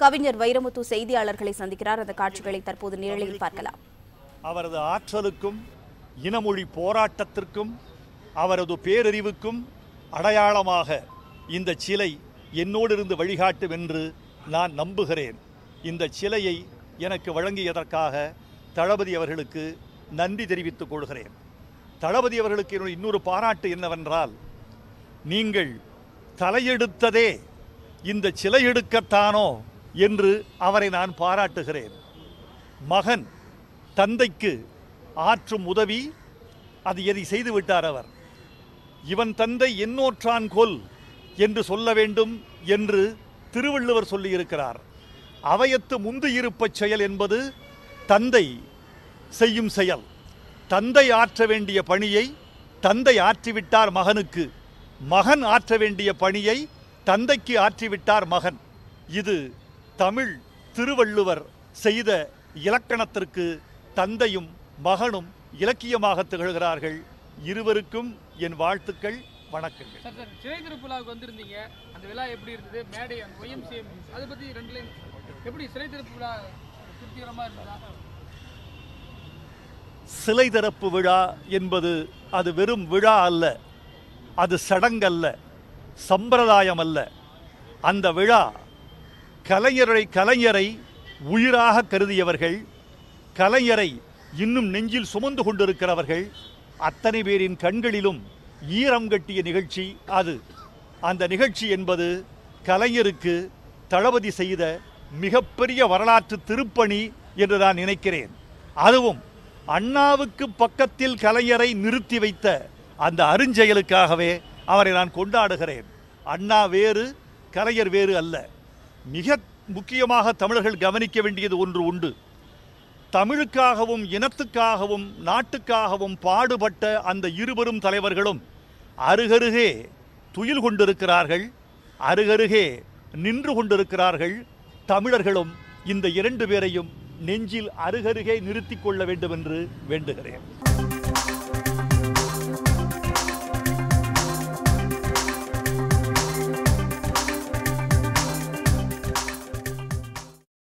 கவிஞர் வைரமுத்து செய்தியாளர்களை சந்திக்கிறார். அந்த காட்சிகளை தற்போது நேரலையில் பார்க்கலாம். அவரது ஆற்றலுக்கும் இனமொழி போராட்டத்திற்கும் அவரது பேரறிவுக்கும் அடையாளமாக இந்த சிலை என்னோடு இருந்து வழிகாட்டும் என்று நான் நம்புகிறேன். இந்த சிலையை எனக்கு வழங்கியதற்காக தளபதி அவர்களுக்கு நன்றி தெரிவித்துக் கொள்கிறேன். தளபதி அவர்களுக்கு இன்னொரு பாராட்டு என்னவென்றால், நீங்கள் தலையெடுத்ததே இந்த சிலை எடுக்கத்தானோ என்று அவரை நான் பாராட்டுகிறேன். மகன் தந்தைக்கு ஆற்றும் உதவி அது எதை செய்துவிட்டார் அவர். இவன் தந்தை என்னோற்றான் கொல் என்று சொல்ல வேண்டும் என்று திருவள்ளுவர் சொல்லியிருக்கிறார். அவையத்து முந்து இருப்ப செயல் என்பது தந்தை செய்யும் செயல். தந்தை ஆற்ற வேண்டிய பணியை தந்தை ஆற்றிவிட்டார் மகனுக்கு, மகன் ஆற்ற வேண்டிய பணியை தந்தைக்கு ஆற்றிவிட்டார் மகன். இது தமிழ் திருவள்ளுவர் செய்த இலக்கணத்திற்கு தந்தையும் மகனும் இலக்கியமாக திகழ்கிறார்கள். இருவருக்கும் என் வாழ்த்துக்கள், வணக்கங்கள். சார், சிலை திருப்புலாவுக்கு வந்திருந்தீங்க, அந்த விழா எப்படி இருந்தது? மேடை அந்த ஒய்எம்சிஎம் அதை பற்றி ரெண்டு எப்படி சிலை திறப்பு விழா திருப்திகரமாக இருந்ததா? சிலை திறப்பு விழா என்பது அது வெறும் விழா அல்ல, அது சடங்கல்ல, சம்பிரதாயம் அல்ல. அந்த விழா கலைஞரை உயிராக கருதியவர்கள், கலைஞரை இன்னும் நெஞ்சில் சுமந்து கொண்டிருக்கிறவர்கள் அத்தனை பேரின் கண்களிலும் ஈரம் கட்டிய நிகழ்ச்சி அது. அந்த நிகழ்ச்சி என்பது கலைஞருக்கு தளபதி செய்த மிகப்பெரிய வரலாற்று திருப்பணி என்று நான் நினைக்கிறேன். அதுவும் அண்ணாவுக்கு பக்கத்தில் கலைஞரை நிறுத்தி வைத்த அந்த அருஞ்செயலுக்காகவே அவரை நான் கொண்டாடுகிறேன். அண்ணா வேறு, கலைஞர் வேறு அல்ல. மிக முக்கியமாக தமிழர்கள் கவனிக்க வேண்டியது ஒன்று உண்டு. தமிழுக்காகவும் இனத்துக்காகவும் நாட்டுக்காகவும் பாடுபட்ட அந்த இருவரும் தலைவர்களும் அருகருகே துயில் கொண்டிருக்கிறார்கள், அருகருகே நின்று கொண்டிருக்கிறார்கள். தமிழர்களும் இந்த இரண்டு பேரையும் நெஞ்சில் அருகருகே நிறுத்திக் கொள்ள வேண்டும் என்று வேண்டுகிறேன்.